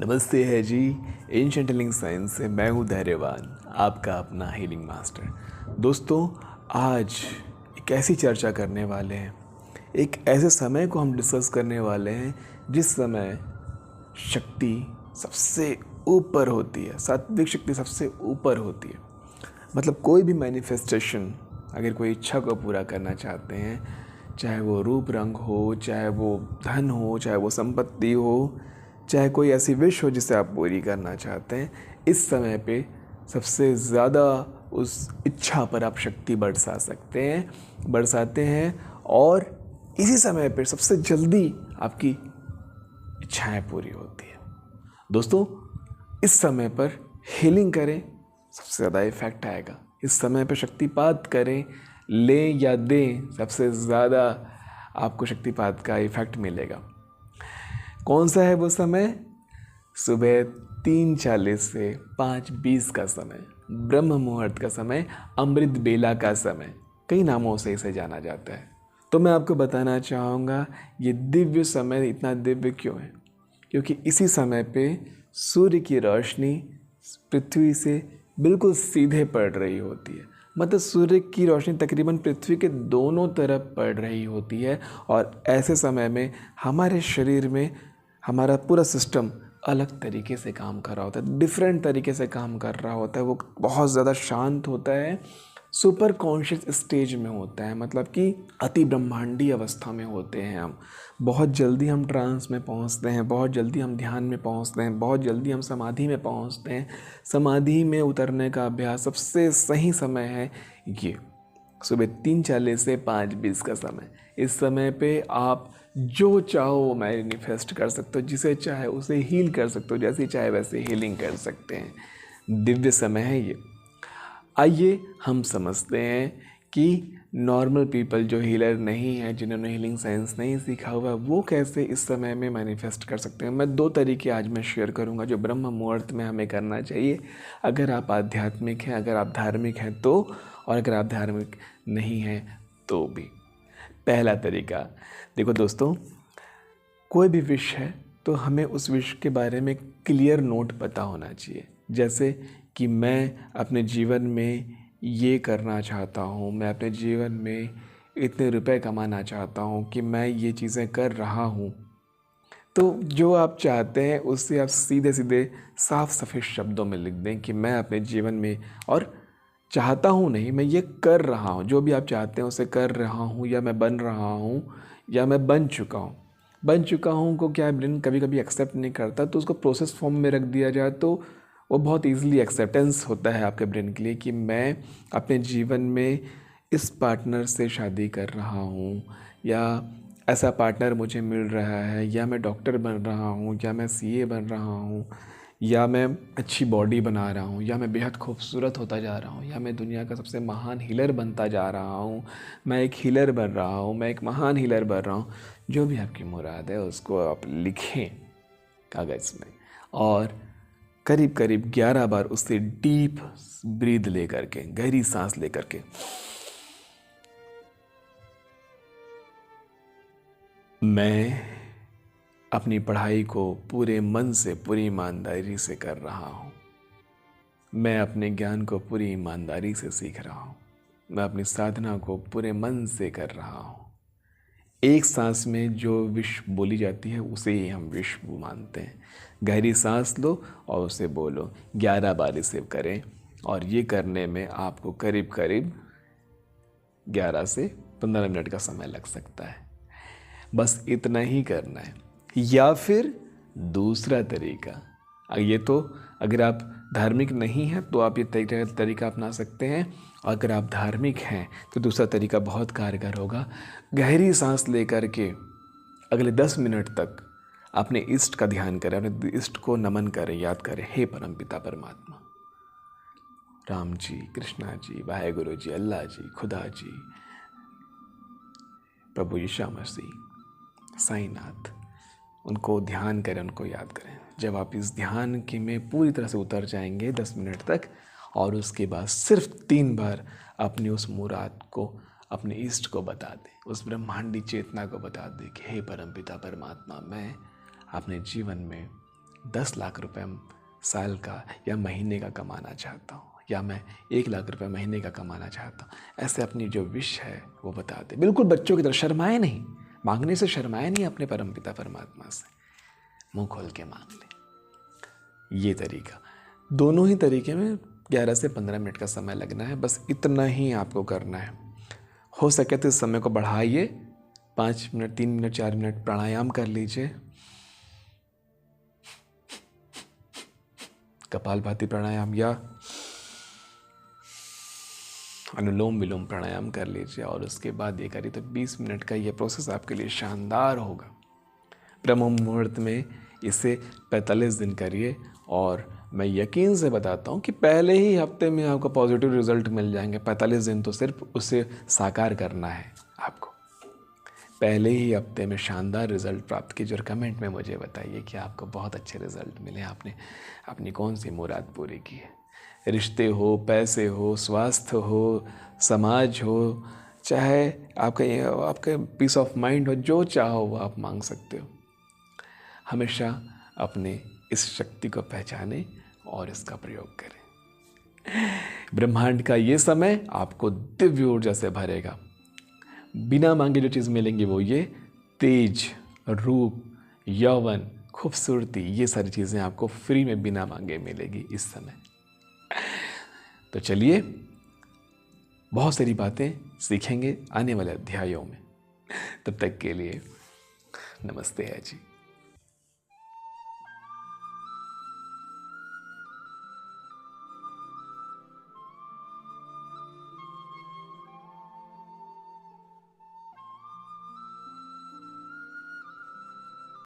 नमस्ते है जी। Ancient healing science से मैं हूँ धैर्यवान, आपका अपना हीलिंग मास्टर। दोस्तों, आज एक ऐसी चर्चा करने वाले हैं, एक ऐसे समय को हम डिस्कस करने वाले हैं जिस समय शक्ति सबसे ऊपर होती है, सात्विक शक्ति सबसे ऊपर होती है। मतलब कोई भी मैनिफेस्टेशन, अगर कोई इच्छा को पूरा करना चाहते हैं, चाहे वो रूप रंग हो, चाहे वो धन हो, चाहे वो संपत्ति हो, चाहे कोई ऐसी विश हो जिसे आप पूरी करना चाहते हैं, इस समय पे सबसे ज़्यादा उस इच्छा पर आप शक्ति बरसा सकते हैं, बरसाते हैं, और इसी समय पे सबसे जल्दी आपकी इच्छाएं पूरी होती है। दोस्तों, इस समय पर हीलिंग करें, सबसे ज़्यादा इफेक्ट आएगा। इस समय पर शक्तिपात करें, लें या दें, सबसे ज़्यादा आपको शक्तिपात का इफेक्ट मिलेगा। कौन सा है वो समय? सुबह 3:40 से 5:20 का समय, ब्रह्म मुहूर्त का समय, अमृत बेला का समय, कई नामों से इसे जाना जाता है। तो मैं आपको बताना चाहूँगा ये दिव्य समय इतना दिव्य क्यों है, क्योंकि इसी समय पे सूर्य की रोशनी पृथ्वी से बिल्कुल सीधे पड़ रही होती है। मतलब सूर्य की रोशनी तकरीबन पृथ्वी के दोनों तरफ पड़ रही होती है, और ऐसे समय में हमारे शरीर में हमारा पूरा सिस्टम अलग तरीके से काम कर रहा होता है, डिफरेंट तरीके से काम कर रहा होता है। वो बहुत ज़्यादा शांत होता है, सुपर कॉन्शियस स्टेज में होता है, मतलब कि अति ब्रह्मांडी अवस्था में होते हैं हम। बहुत जल्दी हम ट्रांस में पहुंचते हैं, बहुत जल्दी हम ध्यान में पहुंचते हैं, बहुत जल्दी हम समाधि में पहुंचते हैं। समाधि में उतरने का अभ्यास सबसे सही समय है ये सुबह 3:40 से 5:20 का समय। इस समय पे आप जो चाहो वो मैनिफेस्ट कर सकते हो, जिसे चाहे उसे हील कर सकते हो, जैसे चाहे वैसे हीलिंग कर सकते हैं। दिव्य समय है ये। आइए हम समझते हैं कि नॉर्मल पीपल जो हीलर नहीं है, जिन्होंने हीलिंग साइंस नहीं सीखा हुआ, वो कैसे इस समय में मैनिफेस्ट कर सकते हैं। मैं 2 तरीके आज मैं शेयर करूंगा जो ब्रह्म मुहूर्त में हमें करना चाहिए, अगर आप आध्यात्मिक हैं, अगर आप धार्मिक हैं तो, और अगर आप धार्मिक नहीं हैं तो भी। पहला तरीका, देखो दोस्तों, कोई भी विश है तो हमें उस विश के बारे में क्लियर नोट पता होना चाहिए। जैसे कि मैं अपने जीवन में ये करना चाहता हूँ, मैं अपने जीवन में इतने रुपए कमाना चाहता हूँ, कि मैं ये चीज़ें कर रहा हूँ। तो जो आप चाहते हैं उससे आप सीधे सीधे साफ सफेद शब्दों में लिख दें कि मैं अपने जीवन में, और चाहता हूँ नहीं, मैं ये कर रहा हूँ। जो भी आप चाहते हैं उसे कर रहा हूँ, या मैं बन रहा हूँ, या मैं बन चुका हूँ। बन चुका हूँ को क्या ब्रेन कभी कभी एक्सेप्ट नहीं करता, तो उसको प्रोसेस फॉर्म में रख दिया जाए तो वो बहुत ईजिली एक्सेप्टेंस होता है आपके ब्रेन के लिए, कि मैं अपने जीवन में इस पार्टनर से शादी कर रहा हूँ, या ऐसा पार्टनर मुझे मिल रहा है, या मैं डॉक्टर बन रहा हूँ, या मैं सीए बन रहा हूँ, या मैं अच्छी बॉडी बना रहा हूँ, या मैं बेहद खूबसूरत होता जा रहा हूँ, या मैं दुनिया का सबसे महान हीलर बनता जा रहा हूँ, मैं एक हीलर बन रहा हूँ, मैं एक महान हीलर बन रहा हूँ। जो भी आपकी मुराद है उसको आप लिखें कागज़ में, और करीब करीब 11 बार उससे डीप ब्रीथ ले करके, गहरी सांस ले करके मैं अपनी पढ़ाई को पूरे मन से, पूरी ईमानदारी से कर रहा हूँ। मैं अपने ज्ञान को पूरी ईमानदारी से सीख रहा हूँ। मैं अपनी साधना को पूरे मन से कर रहा हूँ। एक सांस में जो विश बोली जाती है उसे ही हम विश मानते हैं। गहरी सांस लो और उसे बोलो, 11 बार इसे करें, और ये करने में आपको करीब करीब 11 से 15 मिनट का समय लग सकता है। बस इतना ही करना है। या फिर दूसरा तरीका, ये तो अगर आप धार्मिक नहीं हैं तो आप ये तरीका अपना सकते हैं। अगर आप धार्मिक हैं तो दूसरा तरीका बहुत कारगर होगा। गहरी सांस लेकर के अगले 10 मिनट तक अपने इष्ट का ध्यान करें, अपने इष्ट को नमन करें, याद करें, हे परम पिता परमात्मा, राम जी, कृष्णा जी, वाहेगुरु जी, अल्लाह जी, खुदा जी, प्रभु यीशु मसीह, साईनाथ, उनको ध्यान करें, उनको याद करें। जब आप इस ध्यान के में पूरी तरह से उतर जाएंगे 10 मिनट तक, और उसके बाद सिर्फ 3 बार अपनी उस मुराद को, अपने इष्ट को बता दें, उस ब्रह्मांडी चेतना को बता दें कि हे परमपिता परमात्मा, मैं अपने जीवन में 10 लाख रुपए साल का या महीने का कमाना चाहता हूँ, या मैं 1 लाख रुपए महीने का कमाना चाहता हूँ। ऐसे अपनी जो विश है वो बता दे, बिल्कुल बच्चों की तरह शर्माए नहीं, मांगने से शर्माए नहीं, अपने परमपिता परमात्मा से मुंह खोल के मांग ले। ये तरीका, दोनों ही तरीके में 11 से 15 मिनट का समय लगना है, बस इतना ही आपको करना है। हो सके तो इस समय को बढ़ाइए, 5 मिनट, 3 मिनट, 4 मिनट प्राणायाम कर लीजिए, कपालभाति प्राणायाम या अनुलोम विलोम प्राणायाम कर लीजिए, और उसके बाद ये करिए तो 20 मिनट का ये प्रोसेस आपके लिए शानदार होगा। ब्रह्म मुहूर्त में इसे 45 दिन करिए, और मैं यकीन से बताता हूँ कि पहले ही हफ्ते में आपको पॉजिटिव रिजल्ट मिल जाएंगे। 45 दिन तो सिर्फ उसे साकार करना है आपको, पहले ही हफ्ते में शानदार रिजल्ट प्राप्त कीजिए। और कमेंट में मुझे बताइए कि आपको बहुत अच्छे रिजल्ट मिले, आपने अपनी कौन सी मुराद पूरी की है। रिश्ते हो, पैसे हो, स्वास्थ्य हो, समाज हो, चाहे आपका पीस ऑफ माइंड हो, जो चाहो वो आप मांग सकते हो। हमेशा अपने इस शक्ति को पहचाने और इसका प्रयोग करें। ब्रह्मांड का ये समय आपको दिव्य ऊर्जा से भरेगा। बिना मांगे जो चीज़ मिलेंगी वो ये तेज, रूप, यौवन, खूबसूरती, ये सारी चीज़ें आपको फ्री में बिना मांगे मिलेगी इस समय। तो चलिए, बहुत सारी बातें सीखेंगे आने वाले अध्यायों में। तब तक के लिए नमस्ते है जी।